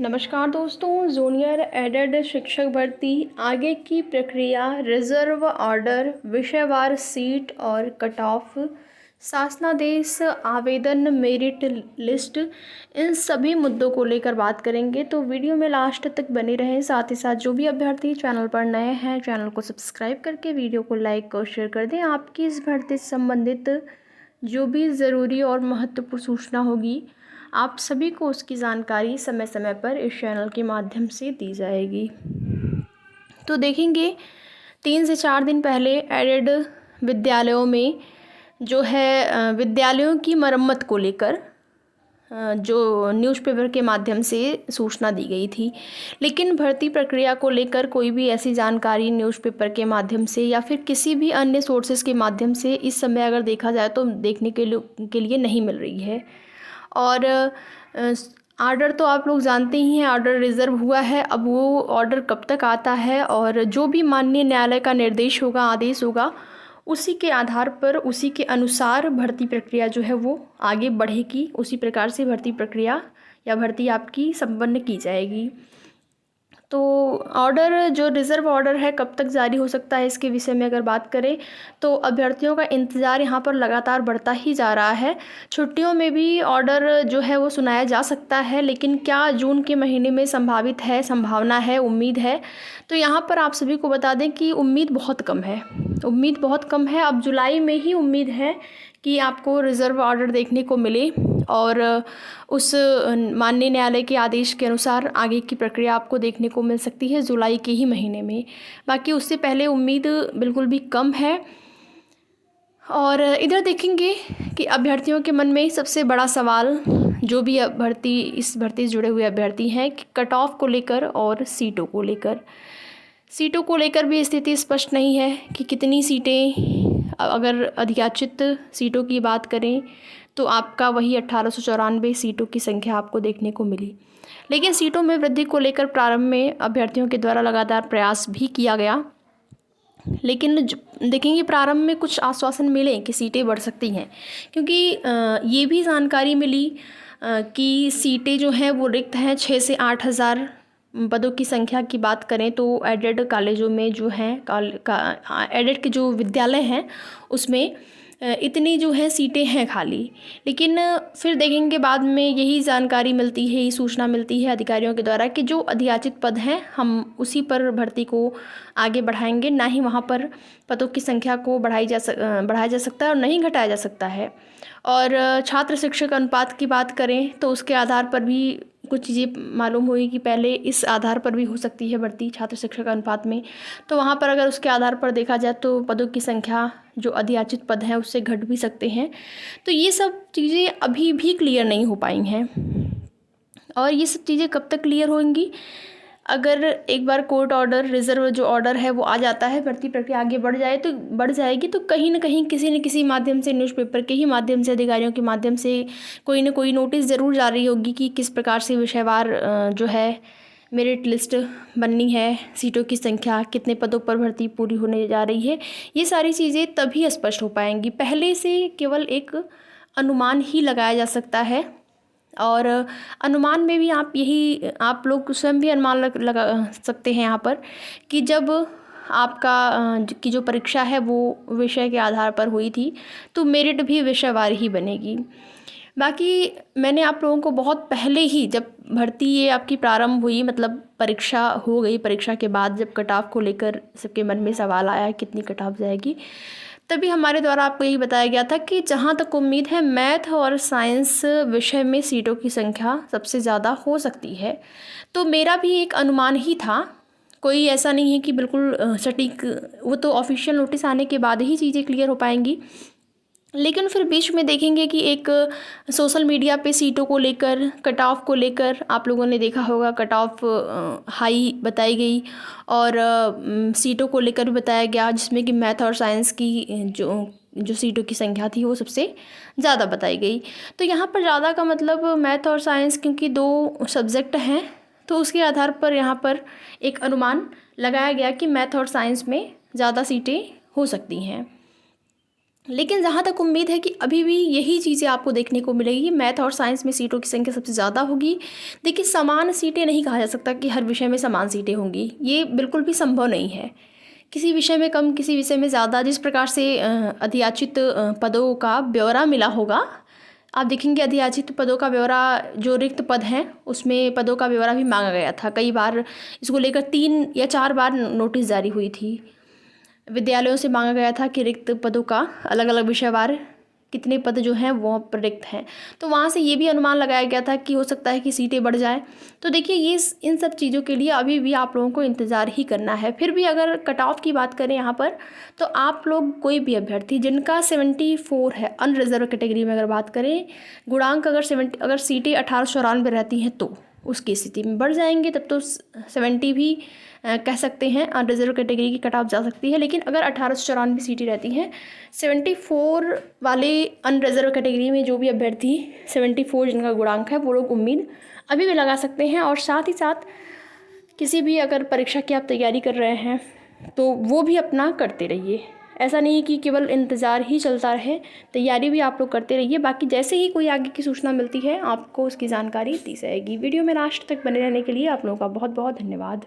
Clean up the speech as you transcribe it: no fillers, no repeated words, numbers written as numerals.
नमस्कार दोस्तों, junior added शिक्षक भर्ती आगे की प्रक्रिया, रिजर्व ऑर्डर, विषयवार सीट और कट ऑफ, शासनादेश, आवेदन, मेरिट लिस्ट, इन सभी मुद्दों को लेकर बात करेंगे। तो वीडियो में लास्ट तक बने रहें। साथ ही साथ जो भी अभ्यर्थी चैनल पर नए हैं, चैनल को सब्सक्राइब करके वीडियो को लाइक और शेयर कर दें। आपकी इस भर्ती से संबंधित जो भी ज़रूरी और महत्वपूर्ण सूचना होगी, आप सभी को उसकी जानकारी समय समय पर इस चैनल के माध्यम से दी जाएगी। तो देखेंगे 3 से 4 दिन पहले एडेड विद्यालयों में जो है विद्यालयों की मरम्मत को लेकर जो न्यूज़पेपर के माध्यम से सूचना दी गई थी, लेकिन भर्ती प्रक्रिया को लेकर कोई भी ऐसी जानकारी न्यूज़पेपर के माध्यम से या फिर किसी भी अन्य सोर्सेज के माध्यम से इस समय अगर देखा जाए तो देखने के लिए नहीं मिल रही है। और ऑर्डर तो आप लोग जानते ही हैं, ऑर्डर रिज़र्व हुआ है। अब वो ऑर्डर कब तक आता है और जो भी माननीय न्यायालय का निर्देश होगा, आदेश होगा, उसी के आधार पर, उसी के अनुसार भर्ती प्रक्रिया जो है वो आगे बढ़ेगी। उसी प्रकार से भर्ती प्रक्रिया या भर्ती आपकी संपन्न की जाएगी। तो ऑर्डर जो रिज़र्व ऑर्डर है कब तक जारी हो सकता है, इसके विषय में अगर बात करें तो अभ्यर्थियों का इंतज़ार यहाँ पर लगातार बढ़ता ही जा रहा है। छुट्टियों में भी ऑर्डर जो है वो सुनाया जा सकता है, लेकिन क्या जून के महीने में संभावित है, संभावना है, उम्मीद है? तो यहाँ पर आप सभी को बता दें कि उम्मीद बहुत कम है। उम्मीद बहुत कम है। अब जुलाई में ही उम्मीद है कि आपको रिज़र्व ऑर्डर देखने को मिले और उस माननीय न्यायालय के आदेश के अनुसार आगे की प्रक्रिया आपको देखने को मिल सकती है जुलाई के ही महीने में। बाकी उससे पहले उम्मीद बिल्कुल भी कम है। और इधर देखेंगे कि अभ्यर्थियों के मन में सबसे बड़ा सवाल, जो भी इस भर्ती से जुड़े हुए अभ्यर्थी हैं, कि कट ऑफ को लेकर और सीटों को लेकर। सीटों को लेकर भी स्थिति स्पष्ट नहीं है कि कितनी सीटें, अगर अधियाचित सीटों की बात करें तो आपका वही 1894 सीटों की संख्या आपको देखने को मिली। लेकिन सीटों में वृद्धि को लेकर प्रारंभ में अभ्यर्थियों के द्वारा लगातार प्रयास भी किया गया, लेकिन देखेंगे प्रारंभ में कुछ आश्वासन मिले कि सीटें बढ़ सकती हैं, क्योंकि ये भी जानकारी मिली कि सीटें जो हैं वो रिक्त हैं। 6 से 8 हज़ार पदों की संख्या की बात करें तो एडेड कॉलेजों में जो हैं एडेड के जो विद्यालय हैं उसमें इतनी जो है सीटें हैं खाली। लेकिन फिर देखेंगे बाद में यही जानकारी मिलती है, यही सूचना मिलती है अधिकारियों के द्वारा कि जो अधियाचित पद हैं हम उसी पर भर्ती को आगे बढ़ाएंगे, ना ही वहाँ पर पदों की संख्या को बढ़ाया जा सकता है और नहीं घटाया जा सकता है। और छात्र शिक्षक अनुपात की बात करें तो उसके आधार पर भी कुछ चीज़ें मालूम हुई कि पहले इस आधार पर भी हो सकती है भर्ती छात्र शिक्षक अनुपात में। तो वहाँ पर अगर उसके आधार पर देखा जाए तो पदों की संख्या जो अधियाचित पद हैं उससे घट भी सकते हैं। तो ये सब चीज़ें अभी भी क्लियर नहीं हो पाई हैं। और ये सब चीज़ें कब तक क्लियर होंगी? अगर एक बार कोर्ट ऑर्डर, रिज़र्व जो ऑर्डर है वो आ जाता है, भर्ती प्रक्रिया आगे बढ़ जाएगी, तो कहीं ना कहीं किसी न किसी माध्यम से, न्यूज़पेपर के ही माध्यम से, अधिकारियों के माध्यम से कोई ना कोई नोटिस ज़रूर जारी होगी कि किस प्रकार से विषयवार जो है मेरिट लिस्ट बननी है, सीटों की संख्या, कितने पदों पर भर्ती पूरी होने जा रही है। ये सारी चीज़ें तभी स्पष्ट हो पाएंगी। पहले से केवल एक अनुमान ही लगाया जा सकता है, और अनुमान में भी आप लोग स्वयं भी अनुमान लगा सकते हैं यहाँ पर कि जब आपका की जो परीक्षा है वो विषय के आधार पर हुई थी तो मेरिट भी विषयवार ही बनेगी। बाकी मैंने आप लोगों को बहुत पहले ही, जब भर्ती ये आपकी प्रारंभ हुई, मतलब परीक्षा हो गई, परीक्षा के बाद जब कट ऑफ को लेकर सबके मन में सवाल आया कितनी कट ऑफ जाएगी, तभी हमारे द्वारा आपको यही बताया गया था कि जहाँ तक उम्मीद है मैथ और साइंस विषय में सीटों की संख्या सबसे ज़्यादा हो सकती है। तो मेरा भी एक अनुमान ही था, कोई ऐसा नहीं है कि बिल्कुल सटीक, वो तो ऑफिशियल नोटिस आने के बाद ही चीज़ें क्लियर हो पाएंगी। लेकिन फिर बीच में देखेंगे कि एक सोशल मीडिया पे सीटों को लेकर, कट ऑफ को लेकर आप लोगों ने देखा होगा, कट ऑफ हाई बताई गई और सीटों को लेकर भी बताया गया, जिसमें कि मैथ और साइंस की जो सीटों की संख्या थी वो सबसे ज़्यादा बताई गई। तो यहाँ पर ज़्यादा का मतलब मैथ और साइंस, क्योंकि 2 सब्जेक्ट हैं, तो उसके आधार पर यहाँ पर एक अनुमान लगाया गया कि मैथ और साइंस में ज़्यादा सीटें हो सकती हैं। लेकिन जहाँ तक उम्मीद है कि अभी भी यही चीज़ें आपको देखने को मिलेगी। मैथ और साइंस में सीटों की संख्या सबसे ज़्यादा होगी। देखिए, समान सीटें नहीं कहा जा सकता कि हर विषय में समान सीटें होंगी, ये बिल्कुल भी संभव नहीं है। किसी विषय में कम, किसी विषय में ज़्यादा। जिस प्रकार से अधियाचित पदों का ब्यौरा मिला होगा, आप देखेंगे अधियाचित पदों का ब्यौरा, जो रिक्त पद हैं उसमें पदों का ब्यौरा भी मांगा गया था। कई बार इसको लेकर 3 या 4 बार नोटिस जारी हुई थी। विद्यालयों से मांगा गया था कि रिक्त पदों का अलग अलग विषयवार कितने पद जो हैं वो रिक्त हैं। तो वहाँ से ये भी अनुमान लगाया गया था कि हो सकता है कि सीटें बढ़ जाएं। तो देखिए, ये इन सब चीज़ों के लिए अभी भी आप लोगों को इंतज़ार ही करना है। फिर भी अगर कट ऑफ की बात करें यहाँ पर, तो आप लोग कोई भी अभ्यर्थी जिनका 74 है, अनरिजर्व कैटेगरी में अगर बात करें, गुणांक अगर सीटें 1894 रहती हैं तो उसकी स्थिति में बढ़ जाएंगे, तब तो 70 भी कह सकते हैं अनरिजर्व कैटेगरी की कट ऑफ जा सकती है। लेकिन अगर 1894 सीटें रहती हैं, 74 वाले अनरिजर्व कैटेगरी में जो भी अभ्यर्थी 74 जिनका गुणांक है, वो लोग उम्मीद अभी भी लगा सकते हैं। और साथ ही साथ किसी भी अगर परीक्षा की आप तैयारी कर रहे हैं तो वो भी अपना करते रहिए। ऐसा नहीं है कि केवल इंतज़ार ही चलता रहे, तैयारी भी आप लोग करते रहिए। बाकी जैसे ही कोई आगे की सूचना मिलती है आपको उसकी जानकारी दी जाएगी। वीडियो में लास्ट तक बने रहने के लिए आप लोगों का बहुत बहुत धन्यवाद।